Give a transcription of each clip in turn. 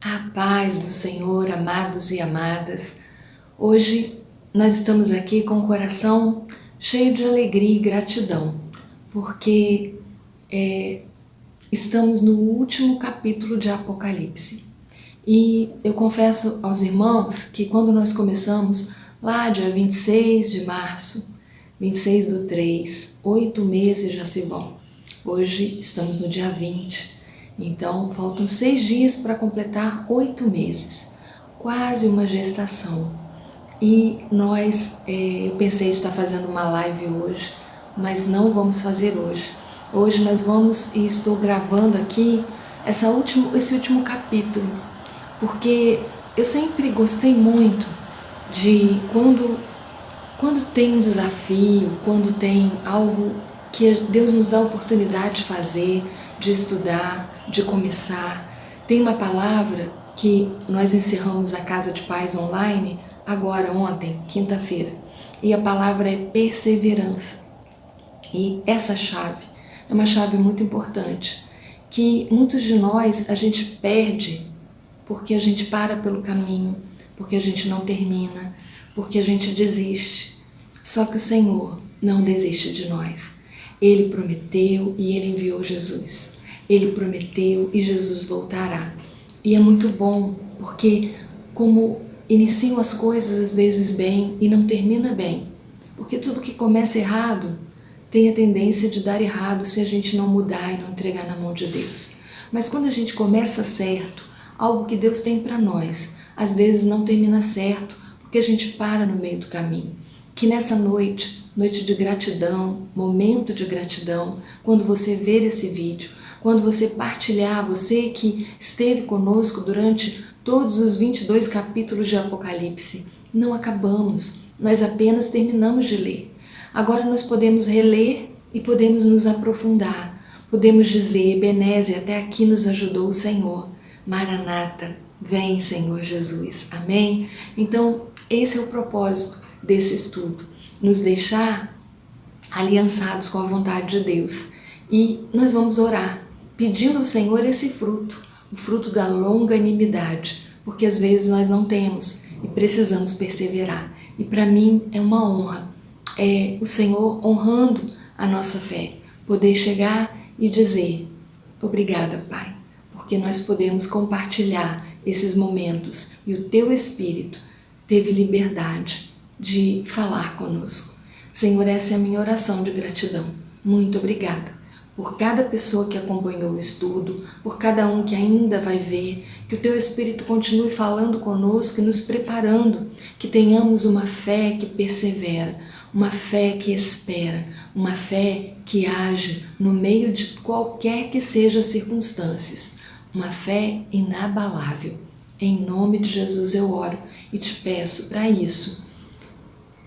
A paz do Senhor, amados e amadas. Hoje nós estamos aqui com o coração cheio de alegria e gratidão, porque estamos no último capítulo de Apocalipse. E eu confesso aos irmãos que quando nós começamos, lá dia 26 de março, 26/3, 8 meses já se vão. Hoje estamos no dia 20. Então, faltam 6 dias para completar 8 meses, quase uma gestação. E eu pensei de estar fazendo uma live hoje, mas não vamos fazer hoje. Hoje nós vamos, e estou gravando aqui, esse último capítulo, porque eu sempre gostei muito de quando tem um desafio, quando tem algo que Deus nos dá a oportunidade de fazer, de estudar, de começar. Tem uma palavra que nós encerramos a Casa de Paz online agora, ontem, quinta-feira, e a palavra é perseverança. E essa chave é uma chave muito importante, que muitos de nós a gente perde porque a gente para pelo caminho, porque a gente não termina, porque a gente desiste. Só que o Senhor não desiste de nós. Ele prometeu e Ele enviou Jesus. Ele prometeu e Jesus voltará. E é muito bom, porque como iniciam as coisas às vezes bem e não termina bem. Porque tudo que começa errado tem a tendência de dar errado se a gente não mudar e não entregar na mão de Deus. Mas quando a gente começa certo, algo que Deus tem para nós, às vezes não termina certo, porque a gente para no meio do caminho. Que nessa noite de gratidão, momento de gratidão, quando você ver esse vídeo, quando você partilhar, você que esteve conosco durante todos os 22 capítulos de Apocalipse, não acabamos, nós apenas terminamos de ler. Agora nós podemos reler e podemos nos aprofundar, podemos dizer, Ebenezer, até aqui nos ajudou o Senhor, Maranata, vem Senhor Jesus, amém? Então esse é o propósito desse estudo, nos deixar aliançados com a vontade de Deus. E nós vamos orar, pedindo ao Senhor esse fruto, o fruto da longanimidade, porque às vezes nós não temos e precisamos perseverar. E para mim é uma honra, o Senhor honrando a nossa fé, poder chegar e dizer, obrigada, Pai, porque nós podemos compartilhar esses momentos e o Teu Espírito teve liberdade de falar conosco. Senhor, essa é a minha oração de gratidão. Muito obrigada por cada pessoa que acompanhou o estudo, por cada um que ainda vai ver, que o Teu Espírito continue falando conosco e nos preparando, que tenhamos uma fé que persevera, uma fé que espera, uma fé que age no meio de qualquer que seja as circunstâncias, uma fé inabalável. Em nome de Jesus eu oro e te peço para isso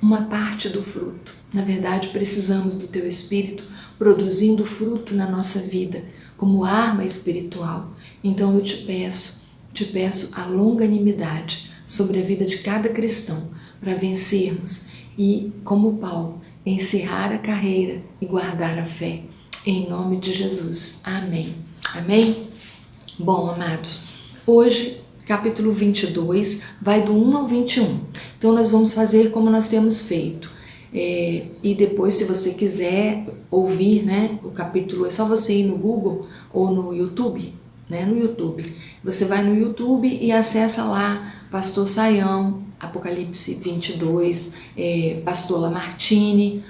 uma parte do fruto. Na verdade, precisamos do Teu Espírito produzindo fruto na nossa vida, como arma espiritual. Então eu te peço a longanimidade sobre a vida de cada cristão, para vencermos e, como Paulo, encerrar a carreira e guardar a fé. Em nome de Jesus. Amém. Amém? Bom, amados, hoje capítulo 22, vai do 1 ao 21. Então nós vamos fazer como nós temos feito. E depois, se você quiser ouvir, né, o capítulo, é só você ir no Google ou no YouTube, né, no YouTube. Você vai no YouTube e acessa lá Pastor Sayão, Apocalipse 22, Pastor Lamartine,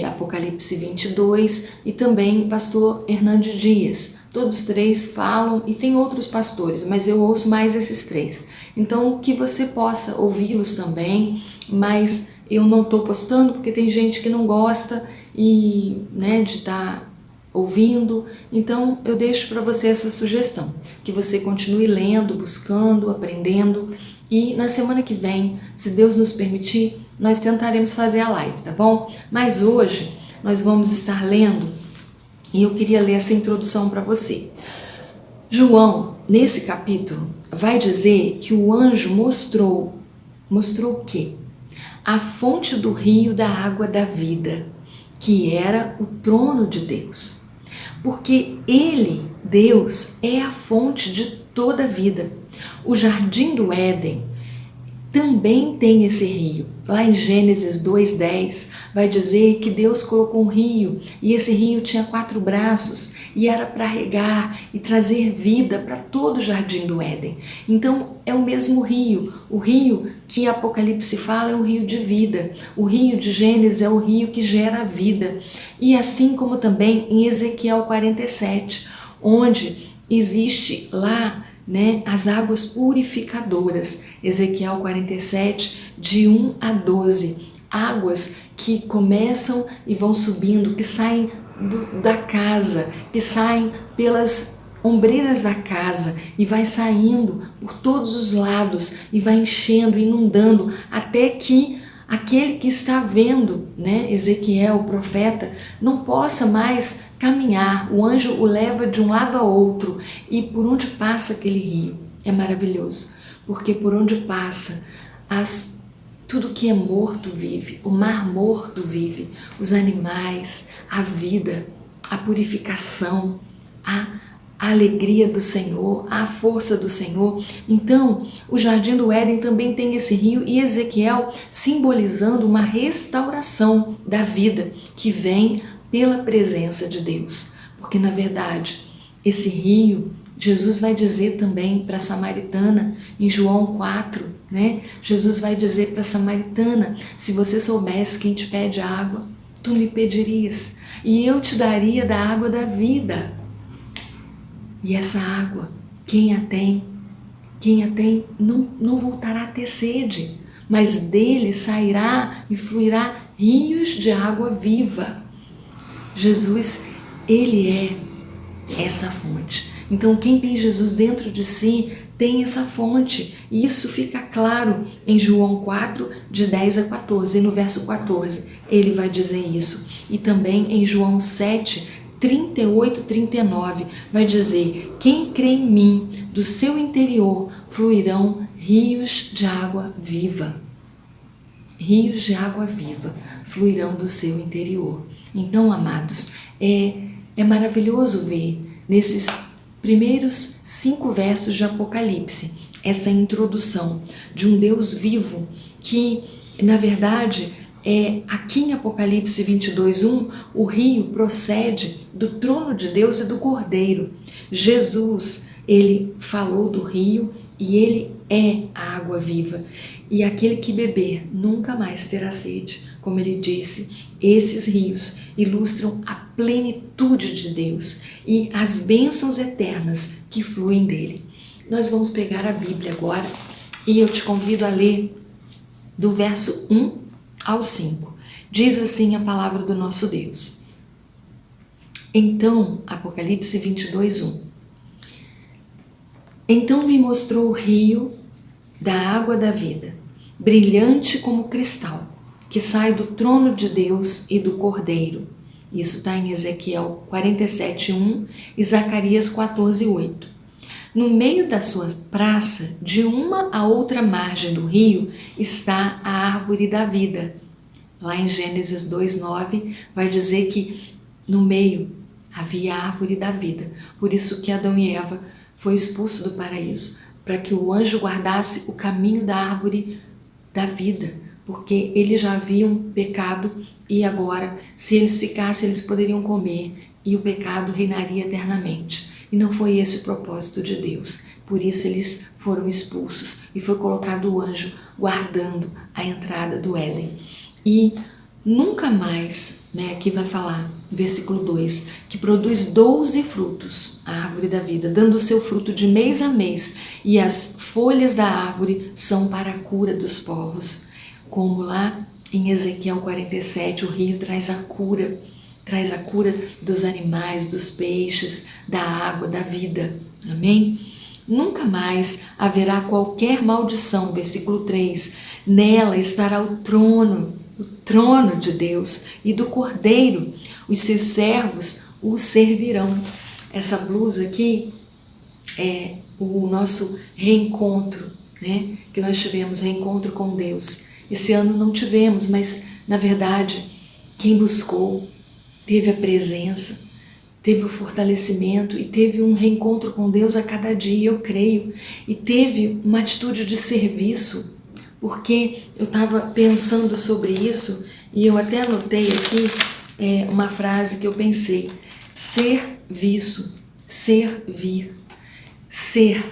Apocalipse 22 e também Pastor Hernandes Dias. Todos os três falam e tem outros pastores, mas eu ouço mais esses três. Então que você possa ouvi-los também, mas eu não estou postando porque tem gente que não gosta de estar ouvindo. Então eu deixo para você essa sugestão, que você continue lendo, buscando, aprendendo. E na semana que vem, se Deus nos permitir, nós tentaremos fazer a live, tá bom? Mas hoje nós vamos estar lendo e eu queria ler essa introdução para você. João, nesse capítulo, vai dizer que o anjo mostrou o quê? A fonte do rio da água da vida, que era o trono de Deus. Porque Ele, Deus, é a fonte de toda a vida. O Jardim do Éden também tem esse rio. Lá em Gênesis 2:10 vai dizer que Deus colocou um rio e esse rio tinha 4 braços e era para regar e trazer vida para todo o Jardim do Éden. Então é o mesmo rio. O rio que Apocalipse fala é o rio de vida. O rio de Gênesis é o rio que gera a vida. E assim como também em Ezequiel 47, onde existe lá as águas purificadoras, Ezequiel 47, de 1 a 12, águas que começam e vão subindo, que saem da casa, que saem pelas ombreiras da casa e vai saindo por todos os lados e vai enchendo, inundando, até que aquele que está vendo, Ezequiel, o profeta, não possa mais caminhar. O anjo o leva de um lado a outro e por onde passa aquele rio é maravilhoso, porque por onde passa tudo que é morto vive, o mar morto vive, os animais, a vida, a purificação, a alegria do Senhor, a força do Senhor. Então, o Jardim do Éden também tem esse rio e Ezequiel simbolizando uma restauração da vida que vem pela presença de Deus. Porque, na verdade, esse rio, Jesus vai dizer também para a samaritana, em João 4, Jesus vai dizer para a samaritana: se você soubesse quem te pede água, tu me pedirias, e eu te daria da água da vida. E essa água, quem a tem não voltará a ter sede, mas dele sairá e fluirá rios de água viva. Jesus, ele é essa fonte. Então, quem tem Jesus dentro de si tem essa fonte. E isso fica claro em João 4, de 10 a 14. E no verso 14, ele vai dizer isso. E também em João 7, 38, 39, vai dizer: quem crê em mim, do seu interior fluirão rios de água viva. Rios de água viva fluirão do seu interior. Então, amados, é maravilhoso ver nesses primeiros 5 versos de Apocalipse essa introdução de um Deus vivo que, na verdade, aqui em Apocalipse 22:1, o rio procede do trono de Deus e do Cordeiro. Jesus, ele falou do rio e ele é a água viva. E aquele que beber nunca mais terá sede. Como ele disse, esses rios ilustram a plenitude de Deus e as bênçãos eternas que fluem dele. Nós vamos pegar a Bíblia agora e eu te convido a ler do verso 1 ao 5. Diz assim a palavra do nosso Deus. Então, Apocalipse 22:1. Então me mostrou o rio da água da vida, brilhante como cristal, que sai do trono de Deus e do Cordeiro. Isso está em Ezequiel 47:1 e Zacarias 14:8. No meio da sua praça, de uma a outra margem do rio, está a árvore da vida. Lá em Gênesis 2:9 vai dizer que no meio havia a árvore da vida. Por isso que Adão e Eva foi expulso do paraíso, para que o anjo guardasse o caminho da árvore da vida, porque eles já haviam pecado e agora, se eles ficassem, eles poderiam comer e o pecado reinaria eternamente. E não foi esse o propósito de Deus. Por isso eles foram expulsos e foi colocado o anjo guardando a entrada do Éden. E nunca mais, aqui vai falar, versículo 2, que produz 12 frutos, a árvore da vida, dando o seu fruto de mês a mês, e as folhas da árvore são para a cura dos povos. Como lá em Ezequiel 47, o rio traz a cura dos animais, dos peixes, da água, da vida. Amém? Nunca mais haverá qualquer maldição. Versículo 3. Nela estará o trono de Deus e do Cordeiro. Os seus servos o servirão. Essa blusa aqui é o nosso reencontro, que nós tivemos, reencontro com Deus. Esse ano não tivemos, mas na verdade quem buscou, teve a presença, teve o fortalecimento e teve um reencontro com Deus a cada dia, eu creio, e teve uma atitude de serviço, porque eu estava pensando sobre isso e eu até anotei aqui uma frase que eu pensei: serviço, servir, ser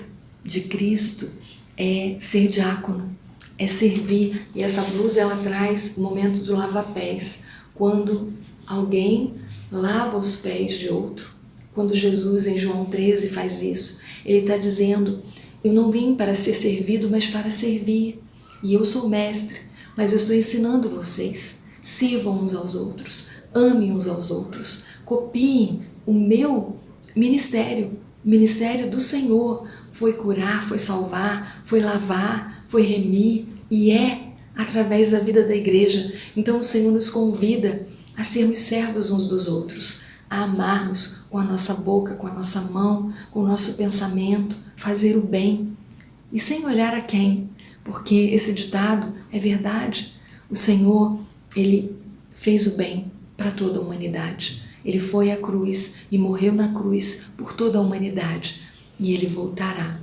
de Cristo é ser diácono, é servir. E essa blusa ela traz o momento do lava-pés, quando alguém lava os pés de outro. Quando Jesus em João 13 faz isso, ele está dizendo: eu não vim para ser servido, mas para servir. E eu sou mestre, mas eu estou ensinando vocês. Sirvam uns aos outros, amem uns aos outros, copiem o meu ministério. O ministério do Senhor foi curar, foi salvar, foi lavar, foi remir, e é através da vida da igreja. Então o Senhor nos convida a sermos servos uns dos outros, a amarmos com a nossa boca, com a nossa mão, com o nosso pensamento, fazer o bem, e sem olhar a quem, porque esse ditado é verdade. O Senhor, Ele fez o bem para toda a humanidade. Ele foi à cruz e morreu na cruz por toda a humanidade, e Ele voltará.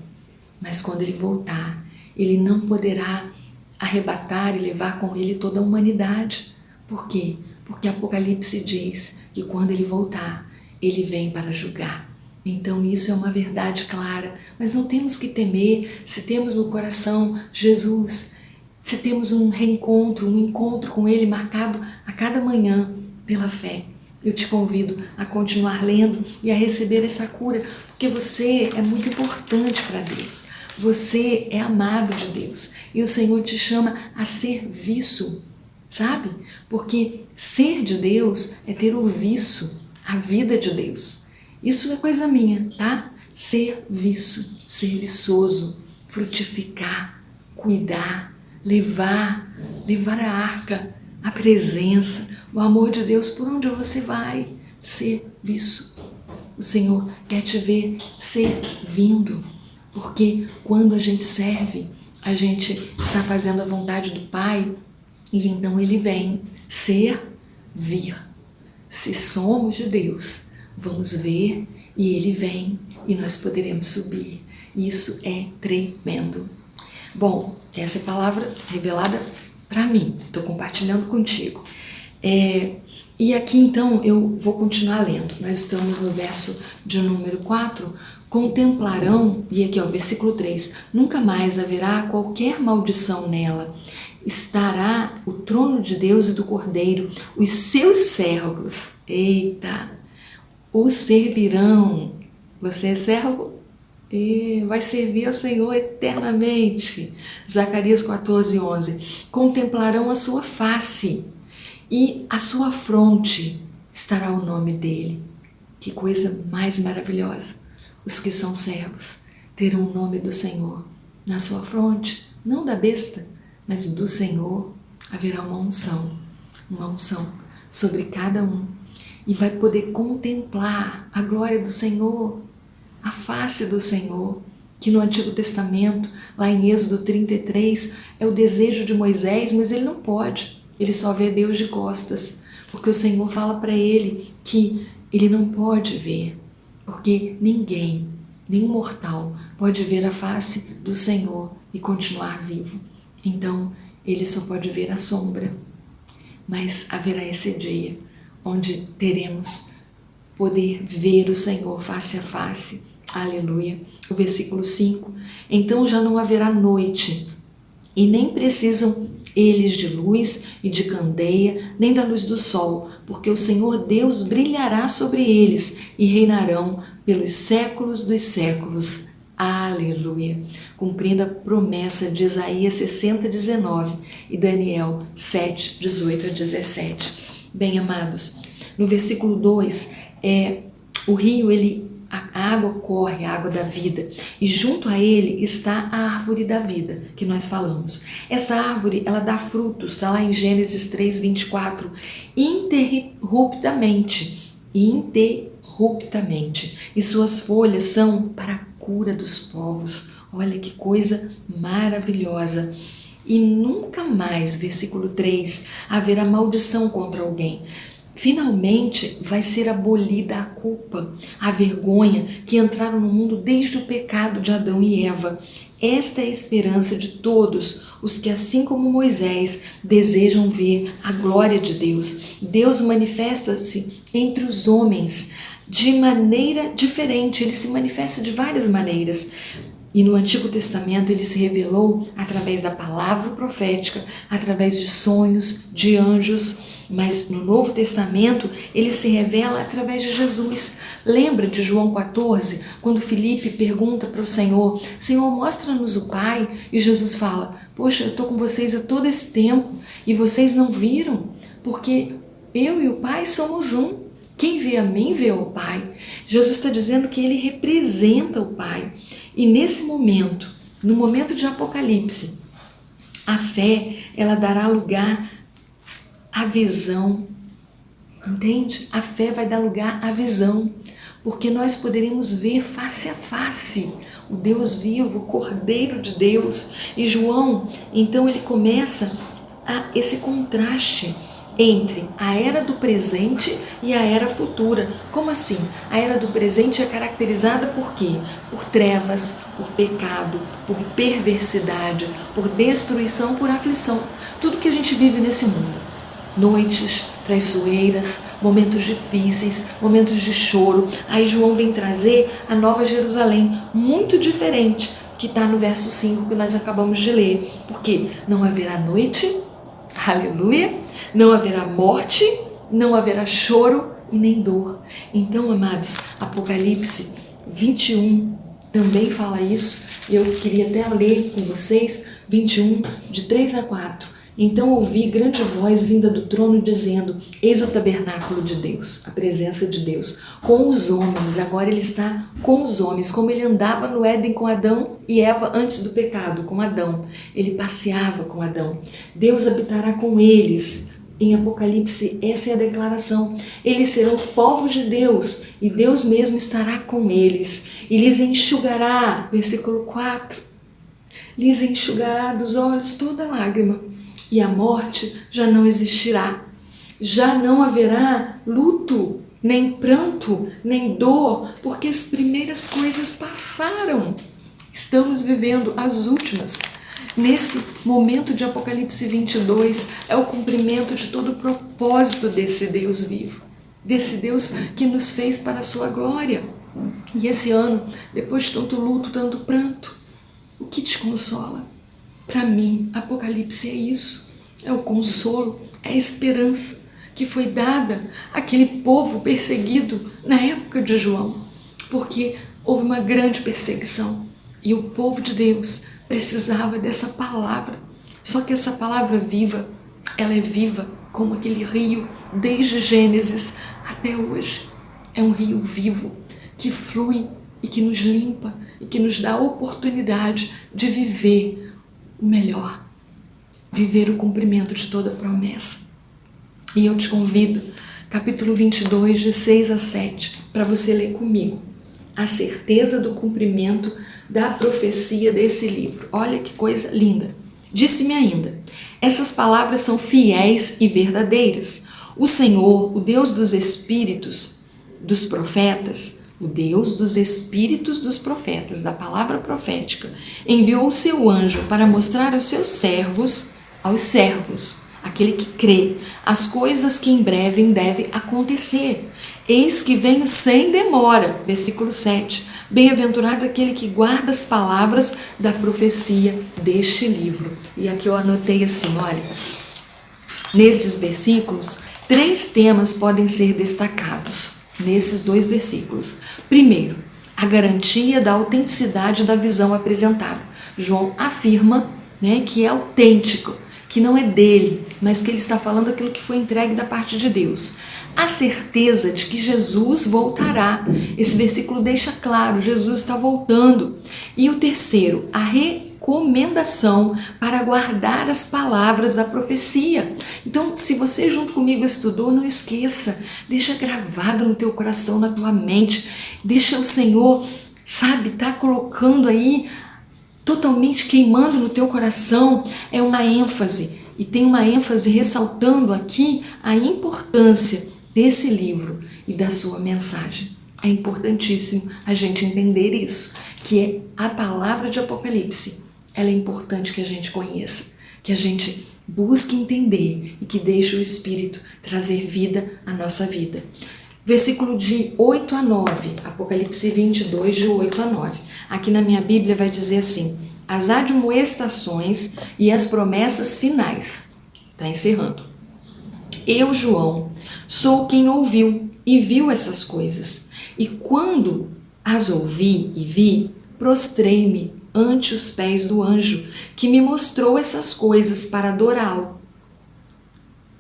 Mas quando Ele voltar, Ele não poderá arrebatar e levar com Ele toda a humanidade. Por quê? Porque Apocalipse diz que quando Ele voltar, Ele vem para julgar. Então isso é uma verdade clara, mas não temos que temer se temos no coração Jesus, se temos um reencontro, um encontro com Ele marcado a cada manhã pela fé. Eu te convido a continuar lendo e a receber essa cura, porque você é muito importante para Deus. Você é amado de Deus e o Senhor te chama a serviço, sabe? Porque ser de Deus é ter o viço, a vida de Deus. Isso é coisa minha, tá? Serviço, serviçoso, frutificar, cuidar, levar a arca, a presença, o amor de Deus por onde você vai. Serviço. O Senhor quer te ver servindo, porque quando a gente serve, a gente está fazendo a vontade do Pai, e então Ele vem servir. Se somos de Deus, vamos ver e Ele vem e nós poderemos subir. Isso é tremendo. Bom, essa é a palavra revelada para mim, estou compartilhando contigo. E aqui então eu vou continuar lendo. Nós estamos no verso de número 4. Contemplarão, e aqui ó, versículo 3, nunca mais haverá qualquer maldição nela. Estará o trono de Deus e do Cordeiro, os seus servos, eita, o servirão. Você é servo? E vai servir ao Senhor eternamente. Zacarias 14:11. Contemplarão a sua face e a sua fronte estará o nome dele. Que coisa mais maravilhosa. Os que são servos terão o nome do Senhor na sua fronte, não da besta, mas do Senhor. Haverá uma unção sobre cada um, e vai poder contemplar a glória do Senhor, a face do Senhor, que no Antigo Testamento, lá em Êxodo 33, é o desejo de Moisés, mas ele não pode, ele só vê Deus de costas, porque o Senhor fala para ele que ele não pode ver, porque ninguém, nenhum mortal, pode ver a face do Senhor e continuar vivo. Então, ele só pode ver a sombra. Mas haverá esse dia onde teremos poder ver o Senhor face a face. Aleluia. O versículo 5. Então já não haverá noite, e nem precisam eles de luz e de candeia, nem da luz do sol, porque o Senhor Deus brilhará sobre eles e reinarão pelos séculos dos séculos. Aleluia! Cumprindo a promessa de Isaías 60:19 e Daniel 7:18-17. Bem, amados, no versículo 2, o rio, a água corre, a água da vida, e junto a ele está a árvore da vida, que nós falamos. Essa árvore, ela dá frutos, está lá em Gênesis 3:24, ininterruptamente, e suas folhas são para a cura dos povos. Olha que coisa maravilhosa. E nunca mais, versículo 3, haverá maldição contra alguém. Finalmente vai ser abolida a culpa, a vergonha que entraram no mundo desde o pecado de Adão e Eva. Esta é a esperança de todos os que, assim como Moisés, desejam ver a glória de Deus. Deus manifesta-se entre os homens de maneira diferente, ele se manifesta de várias maneiras. E no Antigo Testamento ele se revelou através da palavra profética, através de sonhos, de anjos. Mas no Novo Testamento ele se revela através de Jesus. Lembra de João 14, quando Filipe pergunta para o Senhor: Senhor, mostra-nos o Pai. E Jesus fala: poxa, eu estou com vocês há todo esse tempo e vocês não viram, porque eu e o Pai somos um. Quem vê a mim vê o Pai. Jesus está dizendo que ele representa o Pai. E nesse momento, no momento de Apocalipse, a fé, ela dará lugar à visão, entende? A fé vai dar lugar à visão, porque nós poderemos ver face a face o Deus vivo, o Cordeiro de Deus. E João, então ele começa esse contraste entre a era do presente e a era futura. Como assim? A era do presente é caracterizada por quê? Por trevas, por pecado, por perversidade, por destruição, por aflição. Tudo que a gente vive nesse mundo. Noites traiçoeiras, momentos difíceis, momentos de choro. Aí João vem trazer a Nova Jerusalém, muito diferente, que está no verso 5 que nós acabamos de ler. Porque não haverá noite, aleluia, não haverá morte, não haverá choro e nem dor. Então, amados, Apocalipse 21 também fala isso. Eu queria até ler com vocês 21, de 3 a 4. Então ouvi grande voz vinda do trono dizendo: eis o tabernáculo de Deus, a presença de Deus, com os homens. Agora ele está com os homens, como ele andava no Éden com Adão e Eva antes do pecado, com Adão. Ele passeava com Adão. Deus habitará com eles. Em Apocalipse, essa é a declaração. Eles serão povos de Deus e Deus mesmo estará com eles e lhes enxugará, versículo 4, lhes enxugará dos olhos toda lágrima. E a morte já não existirá, já não haverá luto, nem pranto, nem dor, porque as primeiras coisas passaram. Estamos vivendo as últimas. Nesse momento de Apocalipse 22, é o cumprimento de todo o propósito desse Deus vivo, desse Deus que nos fez para a sua glória. E esse ano, depois de tanto luto, tanto pranto, o que te consola? Para mim, Apocalipse é isso, é o consolo, é a esperança que foi dada àquele povo perseguido na época de João, porque houve uma grande perseguição e o povo de Deus precisava dessa palavra. Só que essa palavra viva, ela é viva como aquele rio desde Gênesis até hoje. É um rio vivo que flui e que nos limpa e que nos dá a oportunidade de viver o melhor, viver o cumprimento de toda promessa. E eu te convido, capítulo 22, de 6 a 7, para você ler comigo a certeza do cumprimento da profecia desse livro. Olha que coisa linda. Disse-me ainda: essas palavras são fiéis e verdadeiras. O Senhor, o Deus dos espíritos dos profetas, o Deus dos espíritos dos profetas, da palavra profética, enviou o seu anjo para mostrar aos seus servos, aquele que crê, as coisas que em breve devem acontecer. Eis que venho sem demora, versículo 7. Bem-aventurado aquele que guarda as palavras da profecia deste livro. E aqui eu anotei assim, olha, nesses versículos, 3 temas podem ser destacados, nesses 2 versículos. Primeiro, a garantia da autenticidade da visão apresentada. João afirma, que é autêntico, que não é dele, mas que ele está falando aquilo que foi entregue da parte de Deus. A certeza de que Jesus voltará. Esse versículo deixa claro, Jesus está voltando. E o terceiro, a recomendação para guardar as palavras da profecia. Então, se você junto comigo estudou, não esqueça, deixa gravado no teu coração, na tua mente, deixa o Senhor, tá colocando aí, totalmente queimando no teu coração, é uma ênfase, e tem uma ênfase ressaltando aqui a importância desse livro e da sua mensagem. É importantíssimo a gente entender isso, que a palavra de Apocalipse, ela é importante que a gente conheça, que a gente busque entender e que deixe o Espírito trazer vida à nossa vida. Versículo de 8 a 9, Apocalipse 22, de 8 a 9. Aqui na minha Bíblia vai dizer assim: as admoestações e as promessas finais. Está encerrando. Eu, João, sou quem ouviu e viu essas coisas. E quando as ouvi e vi, prostrei-me ante os pés do anjo que me mostrou essas coisas para adorá-lo.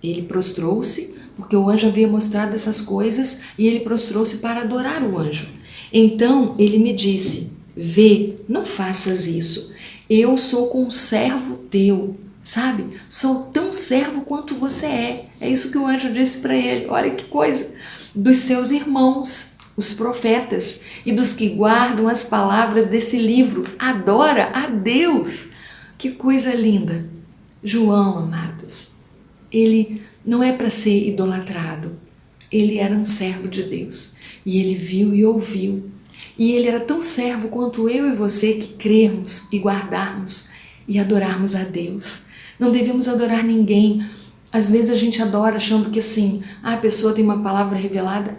Ele prostrou-se porque o anjo havia mostrado essas coisas e ele prostrou-se para adorar o anjo. Então ele me disse: vê, não faças isso. Eu sou conservo teu, sabe? Sou tão servo quanto você é. É isso que o anjo disse para ele. Olha que coisa! Dos seus irmãos, os profetas, e dos que guardam as palavras desse livro. Adora a Deus. Que coisa linda! João, amados, ele não é para ser idolatrado. Ele era um servo de Deus. E ele viu e ouviu. E ele era tão servo quanto eu e você que crermos e guardarmos e adorarmos a Deus. Não devemos adorar ninguém. Às vezes a gente adora achando que assim, a pessoa tem uma palavra revelada.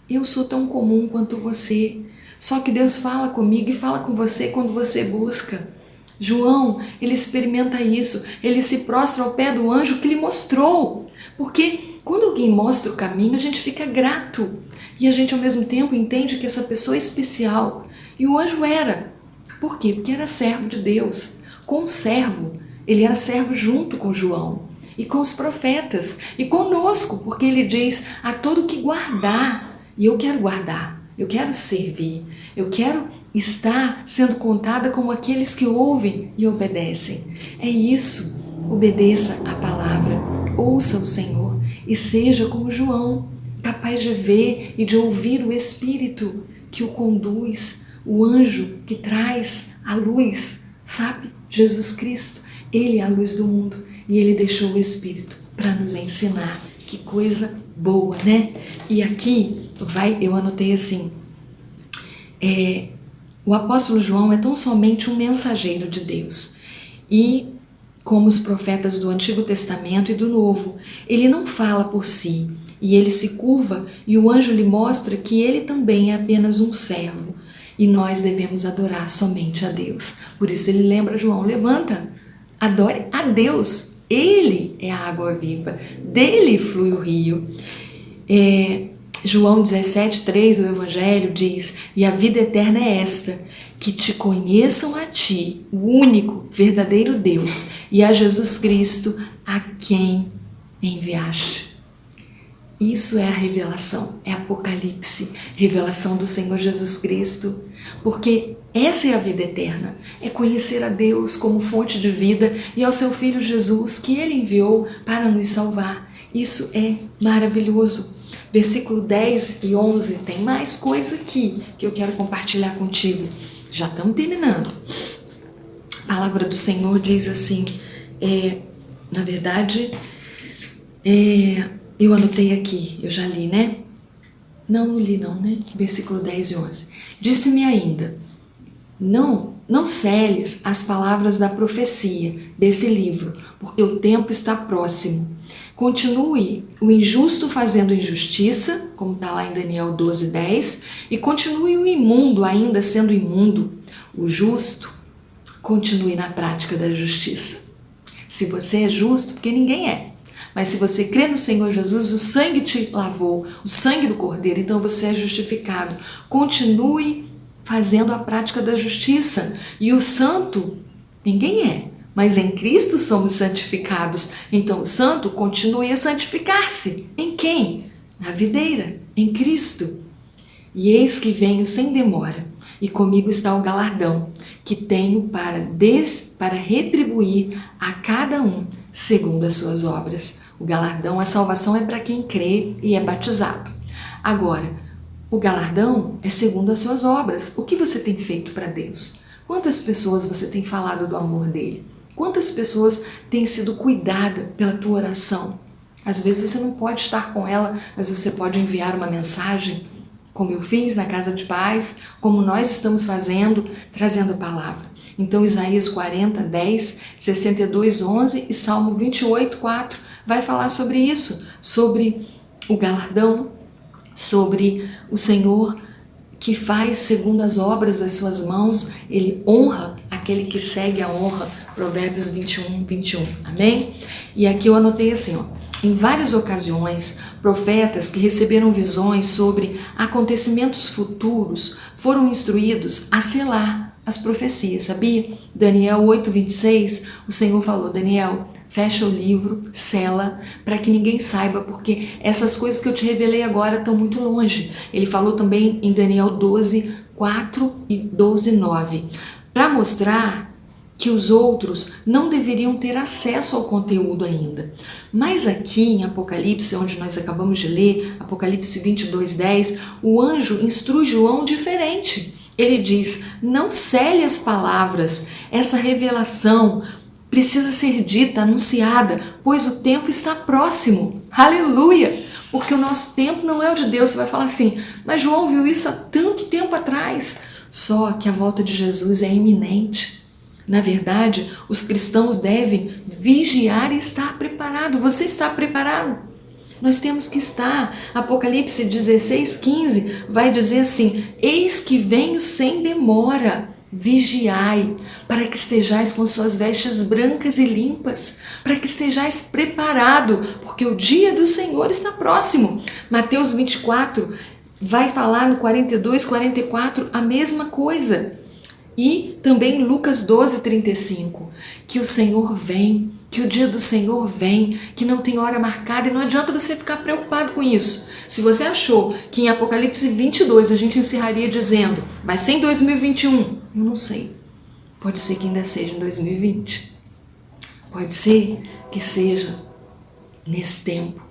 Eu sou tão comum quanto você. Só que Deus fala comigo e fala com você quando você busca. João, ele experimenta isso. Ele se prostra ao pé do anjo que lhe mostrou. Porque quando alguém mostra o caminho, a gente fica grato. E a gente ao mesmo tempo entende que essa pessoa é especial. E o anjo era. Por quê? Porque era servo de Deus. Conservo. Ele era servo junto com João. E com os profetas. E conosco. Porque ele diz a todo que guardar. E eu quero guardar. Eu quero servir. Eu quero estar sendo contada como aqueles que ouvem e obedecem. É isso. Obedeça a palavra. Ouça o Senhor. E seja como João, capaz de ver e de ouvir o Espírito que o conduz, o anjo que traz a luz, sabe? Jesus Cristo, Ele é a luz do mundo e Ele deixou o Espírito para nos ensinar. Que coisa boa, né? E aqui, eu anotei assim, o apóstolo João é tão somente um mensageiro de Deus. E como os profetas do Antigo Testamento e do Novo, ele não fala por si, e ele se curva e o anjo lhe mostra que ele também é apenas um servo, e nós devemos adorar somente a Deus. Por isso ele lembra João: levanta, adore a Deus, Ele é a água viva, dele flui o rio. João 17:3, o Evangelho diz: e a vida eterna é esta, que te conheçam a ti, o único verdadeiro Deus, e a Jesus Cristo, a quem enviaste. Isso é a revelação, é Apocalipse, revelação do Senhor Jesus Cristo, porque essa é a vida eterna, é conhecer a Deus como fonte de vida e ao seu Filho Jesus, que Ele enviou para nos salvar. Isso é maravilhoso. Versículo 10 e 11, tem mais coisa aqui que eu quero compartilhar contigo. Já estamos terminando. A palavra do Senhor diz assim, na verdade, eu anotei aqui, eu já li, né? Não li não, né? Versículo 10 e 11. Disse-me ainda, não celes as palavras da profecia desse livro, porque o tempo está próximo. Continue o injusto fazendo injustiça, como está lá em Daniel 12:10, e continue o imundo ainda sendo imundo. O justo continue na prática da justiça. Se você é justo, porque ninguém é, mas se você crê no Senhor Jesus, o sangue te lavou, o sangue do Cordeiro, então você é justificado. Continue fazendo a prática da justiça. E o santo, ninguém é, mas em Cristo somos santificados. Então o santo continue a santificar-se. Em quem? Na videira, em Cristo. E eis que venho sem demora, e comigo está o galardão, que tenho para retribuir a cada um segundo as suas obras. O galardão, a salvação é para quem crê e é batizado. Agora, o galardão é segundo as suas obras. O que você tem feito para Deus? Quantas pessoas você tem falado do amor dele? Quantas pessoas têm sido cuidadas pela tua oração? Às vezes você não pode estar com ela, mas você pode enviar uma mensagem, como eu fiz na Casa de Paz, como nós estamos fazendo, trazendo a palavra. Então Isaías 40, 10, 62, 11 e Salmo 28, 4 vai falar sobre isso, sobre o galardão, sobre o Senhor que faz segundo as obras das suas mãos, ele honra aquele que segue a honra, Provérbios 21, 21, amém? E aqui eu anotei assim, em várias ocasiões, profetas que receberam visões sobre acontecimentos futuros foram instruídos a selar as profecias, sabia? Daniel 8, 26, o Senhor falou, Daniel, fecha o livro, sela, para que ninguém saiba, porque essas coisas que eu te revelei agora estão muito longe. Ele falou também em Daniel 12, 4 e 12, 9, para mostrar que os outros não deveriam ter acesso ao conteúdo ainda. Mas aqui em Apocalipse, onde nós acabamos de ler, Apocalipse 22, 10, o anjo instrui João diferente. Ele diz, não cele as palavras, essa revelação precisa ser dita, anunciada, pois o tempo está próximo. Aleluia! Porque o nosso tempo não é o de Deus. Você vai falar assim, mas João viu isso há tanto tempo atrás. Só que a volta de Jesus é iminente. Na verdade, os cristãos devem vigiar e estar preparado. Você está preparado? Nós temos que estar. Apocalipse 16, 15 vai dizer assim, eis que venho sem demora. Vigiai, para que estejais com suas vestes brancas e limpas, para que estejais preparado, porque o dia do Senhor está próximo. Mateus 24 vai falar no 42, 44 a mesma coisa. E também Lucas 12, 35, que o Senhor vem, que o dia do Senhor vem, que não tem hora marcada, e não adianta você ficar preocupado com isso. Se você achou que em Apocalipse 22 a gente encerraria dizendo, vai ser em 2021, eu não sei. Pode ser que ainda seja em 2020. Pode ser que seja nesse tempo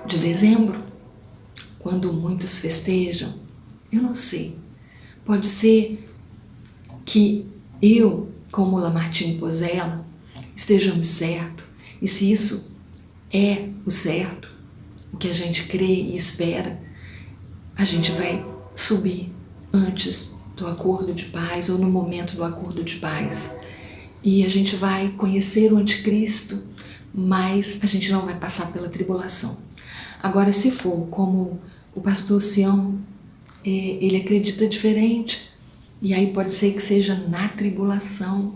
de dezembro, quando muitos festejam. Eu não sei. Pode ser que eu, como Lamartine Pozella, estejamos certo. E se isso é o certo, o que a gente crê e espera, a gente vai subir antes do acordo de paz ou no momento do acordo de paz. E a gente vai conhecer o anticristo, mas a gente não vai passar pela tribulação. Agora, se for como o pastor Sião, ele acredita diferente, e aí pode ser que seja na tribulação,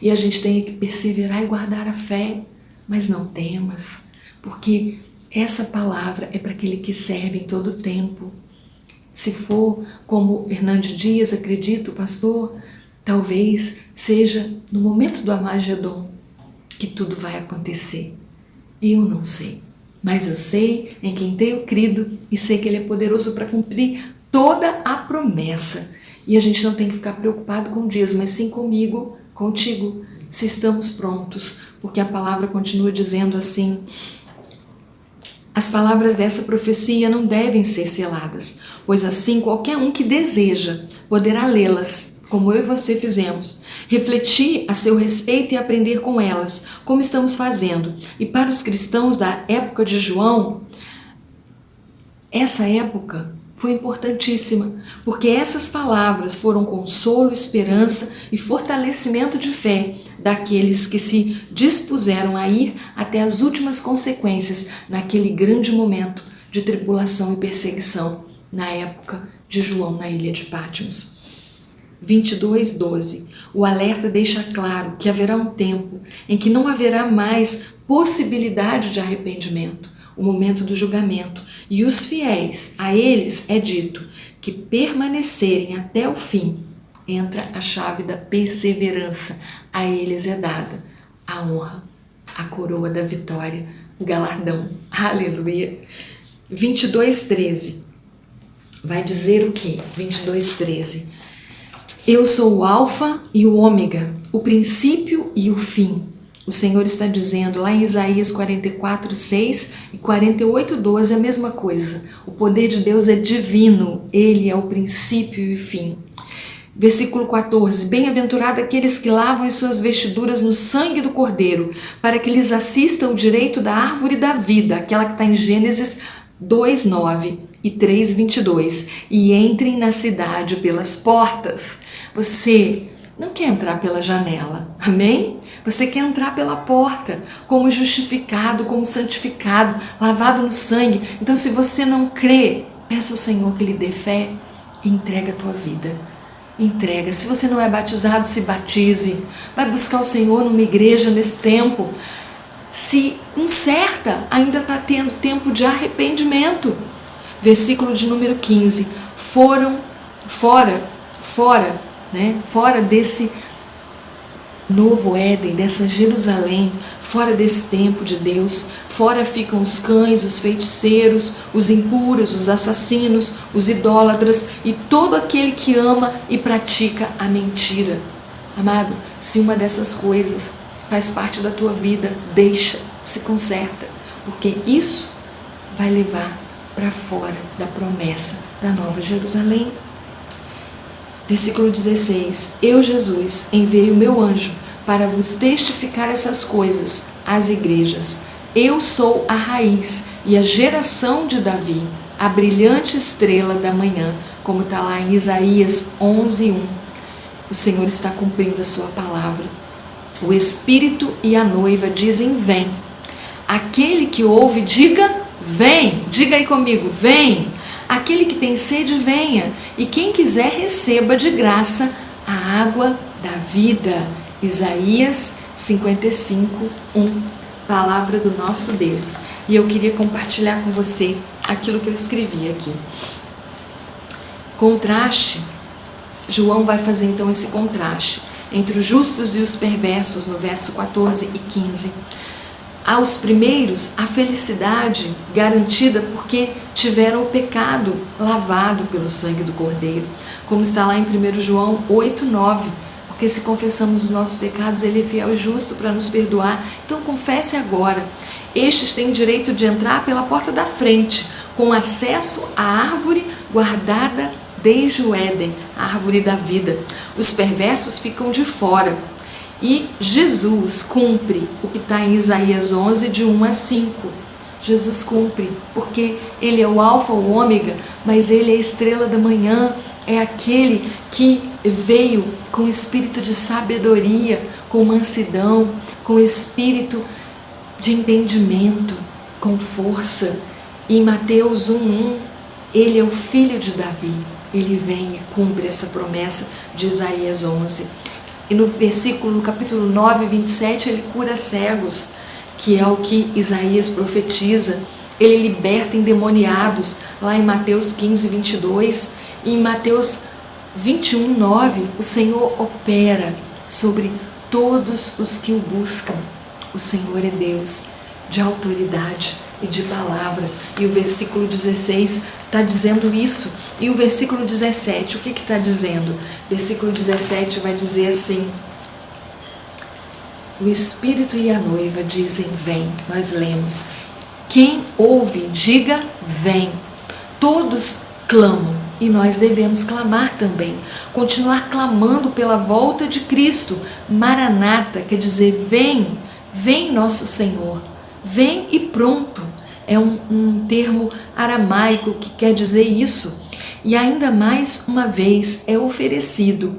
e a gente tenha que perseverar e guardar a fé, mas não temas, porque essa palavra é para aquele que serve em todo o tempo. Se for como Hernandes Dias acredita, o pastor, talvez seja no momento do Armagedon que tudo vai acontecer. Eu não sei, mas eu sei em quem tenho crido e sei que Ele é poderoso para cumprir toda a promessa. E a gente não tem que ficar preocupado com dias, mas sim comigo, contigo, se estamos prontos, porque a palavra continua dizendo assim, as palavras dessa profecia não devem ser seladas, pois assim qualquer um que deseja poderá lê-las, como eu e você fizemos, refletir a seu respeito e aprender com elas, como estamos fazendo. E para os cristãos da época de João, essa época foi importantíssima, porque essas palavras foram consolo, esperança e fortalecimento de fé daqueles que se dispuseram a ir até as últimas consequências naquele grande momento de tribulação e perseguição na época de João na ilha de Patmos. 22, 12. O alerta deixa claro que haverá um tempo em que não haverá mais possibilidade de arrependimento, o momento do julgamento, e os fiéis, a eles é dito que permanecerem até o fim, entra a chave da perseverança, a eles é dada a honra, a coroa da vitória, o galardão, aleluia. 22, 13, vai dizer o que? 22, 13, eu sou o alfa e o ômega, o princípio e o fim. O Senhor está dizendo lá em Isaías 44, 6 e 48, 12 a mesma coisa. O poder de Deus é divino, Ele é o princípio e o fim. Versículo 14, bem-aventurado aqueles que lavam as suas vestiduras no sangue do Cordeiro, para que lhes assista o direito da árvore da vida, aquela que está em Gênesis 2:9 e 3:22, e entrem na cidade pelas portas. Você não quer entrar pela janela, amém? Você quer entrar pela porta, como justificado, como santificado, lavado no sangue. Então, se você não crê, peça ao Senhor que lhe dê fé e entrega a tua vida. Entrega. Se você não é batizado, se batize. Vai buscar o Senhor numa igreja nesse tempo. Se conserta, ainda está tendo tempo de arrependimento. Versículo de número 15. Foram fora desse novo Éden, dessa Jerusalém, fora desse tempo de Deus, fora ficam os cães, os feiticeiros, os impuros, os assassinos, os idólatras e todo aquele que ama e pratica a mentira. Amado, se uma dessas coisas faz parte da tua vida, deixa, se conserta, porque isso vai levar para fora da promessa da Nova Jerusalém. Versículo 16. Eu, Jesus, enviei o meu anjo para vos testificar essas coisas às igrejas. Eu sou a raiz e a geração de Davi, a brilhante estrela da manhã, como está lá em Isaías 11:1. O Senhor está cumprindo a sua palavra. O Espírito e a noiva dizem: vem. Aquele que ouve, diga: vem. Diga aí comigo: vem. Aquele que tem sede, venha, e quem quiser receba de graça a água da vida. Isaías 55:1, palavra do nosso Deus. E eu queria compartilhar com você aquilo que eu escrevi aqui. Contraste. João vai fazer então esse contraste entre os justos e os perversos no verso 14 e 15. Aos primeiros, a felicidade garantida porque tiveram o pecado lavado pelo sangue do Cordeiro, como está lá em 1 João 8:9, porque se confessamos os nossos pecados, Ele é fiel e justo para nos perdoar. Então confesse agora. Estes têm direito de entrar pela porta da frente, com acesso à árvore guardada desde o Éden, a árvore da vida. Os perversos ficam de fora. E Jesus cumpre o que está em Isaías 11, de 1 a 5. Jesus cumpre, porque Ele é o alfa, o ômega, mas Ele é a estrela da manhã, é aquele que veio com espírito de sabedoria, com mansidão, com espírito de entendimento, com força. E em Mateus 1:1, Ele é o filho de Davi, Ele vem e cumpre essa promessa de Isaías 11. E no capítulo 9, 27, Ele cura cegos, que é o que Isaías profetiza. Ele liberta endemoniados, lá em Mateus 15, 22. E em Mateus 21, 9, o Senhor opera sobre todos os que o buscam. O Senhor é Deus de autoridade e de palavra. E o versículo 16 está dizendo isso. E o versículo 17, o que está dizendo? Versículo 17 vai dizer assim: o Espírito e a noiva dizem: vem. Nós lemos: quem ouve, diga: vem. Todos clamam e nós devemos clamar também. Continuar clamando pela volta de Cristo. Maranata quer dizer: vem, vem nosso Senhor. Vem e pronto. É um termo aramaico que quer dizer isso. E ainda mais uma vez é oferecido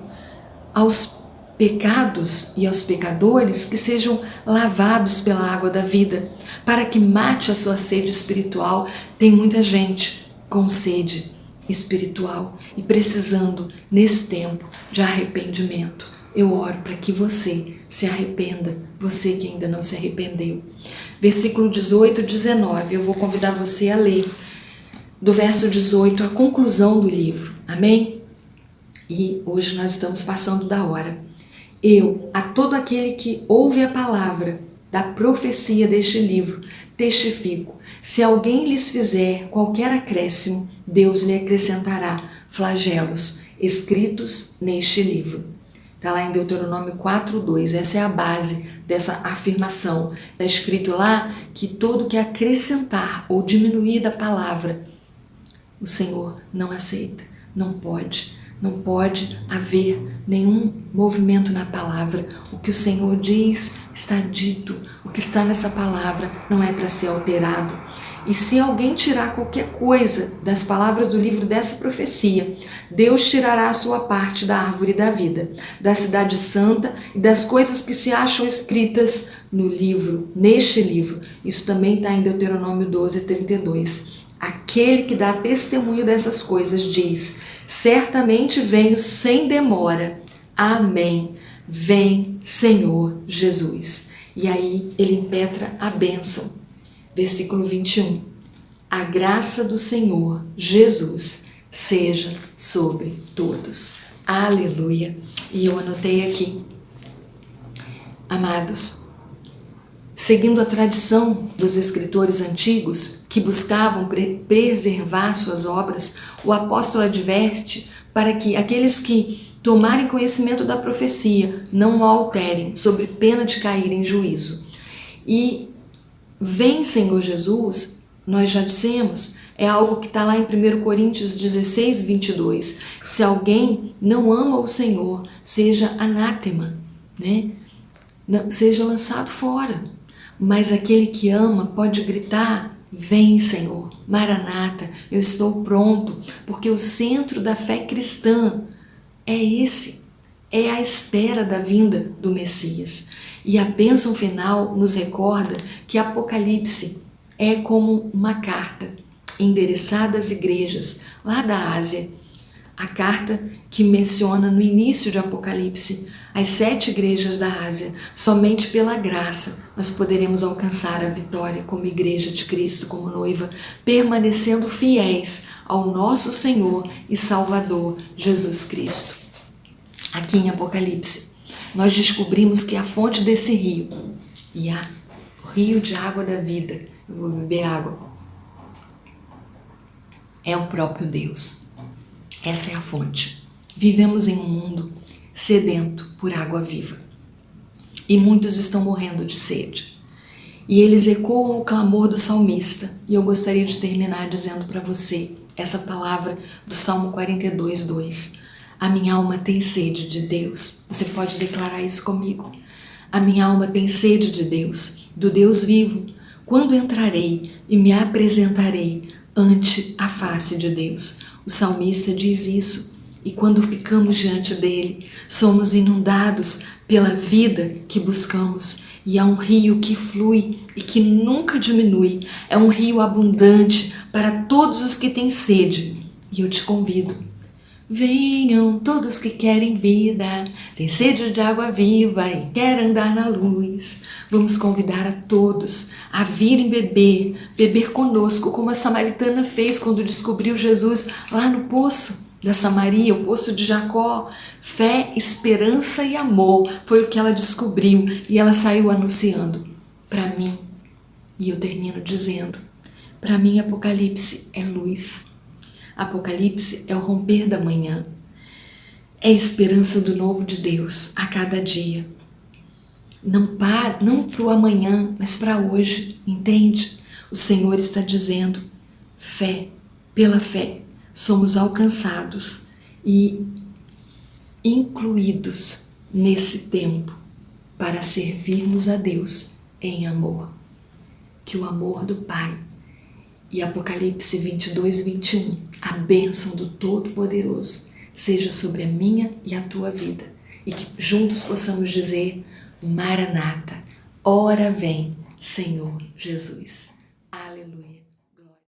aos pecados e aos pecadores que sejam lavados pela água da vida, para que mate a sua sede espiritual. Tem muita gente com sede espiritual e precisando nesse tempo de arrependimento. Eu oro para que você se arrependa, você que ainda não se arrependeu. Versículo 18 e 19, eu vou convidar você a ler do verso 18 a conclusão do livro, amém? E hoje nós estamos passando da hora. Eu, a todo aquele que ouve a palavra da profecia deste livro, testifico: se alguém lhes fizer qualquer acréscimo, Deus lhe acrescentará flagelos escritos neste livro. Está lá em Deuteronômio 4:2, essa é a base dessa afirmação. Está escrito lá que todo que acrescentar ou diminuir da palavra, o Senhor não aceita, não pode. Não pode haver nenhum movimento na palavra. O que o Senhor diz está dito. O que está nessa palavra não é para ser alterado. E se alguém tirar qualquer coisa das palavras do livro dessa profecia, Deus tirará a sua parte da árvore da vida, da cidade santa e das coisas que se acham escritas no livro, neste livro. Isso também está em Deuteronômio 12:32. Aquele que dá testemunho dessas coisas diz: certamente venho sem demora. Amém. Vem, Senhor Jesus. E aí ele impetra a bênção. Versículo 21. A graça do Senhor Jesus seja sobre todos. Aleluia. E eu anotei aqui. Amados, seguindo a tradição dos escritores antigos que buscavam preservar suas obras, o apóstolo adverte para que aqueles que tomarem conhecimento da profecia não o alterem, sob pena de cair em juízo. E vem, Senhor Jesus, nós já dissemos, é algo que está lá em 1 Coríntios 16:22. Se alguém não ama o Senhor, seja anátema, né? Não, seja lançado fora. Mas aquele que ama pode gritar: vem, Senhor, Maranata, eu estou pronto, porque o centro da fé cristã é esse, é a espera da vinda do Messias. E a bênção final nos recorda que Apocalipse é como uma carta endereçada às igrejas lá da Ásia. A carta que menciona no início de Apocalipse as 7 igrejas da Ásia. Somente pela graça nós poderemos alcançar a vitória como igreja de Cristo, como noiva, permanecendo fiéis ao nosso Senhor e Salvador Jesus Cristo. Aqui em Apocalipse, nós descobrimos que a fonte desse rio, e há o rio de água da vida, eu vou beber água, é o próprio Deus. Essa é a fonte. Vivemos em um mundo sedento por água viva. E muitos estão morrendo de sede. E eles ecoam o clamor do salmista. E eu gostaria de terminar dizendo para você essa palavra do Salmo 42:2. A minha alma tem sede de Deus. Você pode declarar isso comigo? A minha alma tem sede de Deus, do Deus vivo. Quando entrarei e me apresentarei ante a face de Deus? O salmista diz isso, e quando ficamos diante dele, somos inundados pela vida que buscamos, e há um rio que flui e que nunca diminui, é um rio abundante para todos os que têm sede, e eu te convido. Venham todos que querem vida, têm sede de água viva e querem andar na luz. Vamos convidar a todos a virem beber conosco, como a samaritana fez quando descobriu Jesus lá no poço da Samaria, o poço de Jacó. Fé, esperança e amor foi o que ela descobriu e ela saiu anunciando para mim. E eu termino dizendo, para mim Apocalipse é luz. Apocalipse é o romper da manhã, é a esperança do novo de Deus a cada dia. Não para o amanhã, mas para hoje, entende? O Senhor está dizendo, fé, pela fé, somos alcançados e incluídos nesse tempo para servirmos a Deus em amor. Que o amor do Pai e Apocalipse 22:21, a bênção do Todo-Poderoso, seja sobre a minha e a tua vida, e que juntos possamos dizer, Maranata, ora vem, Senhor Jesus. Aleluia.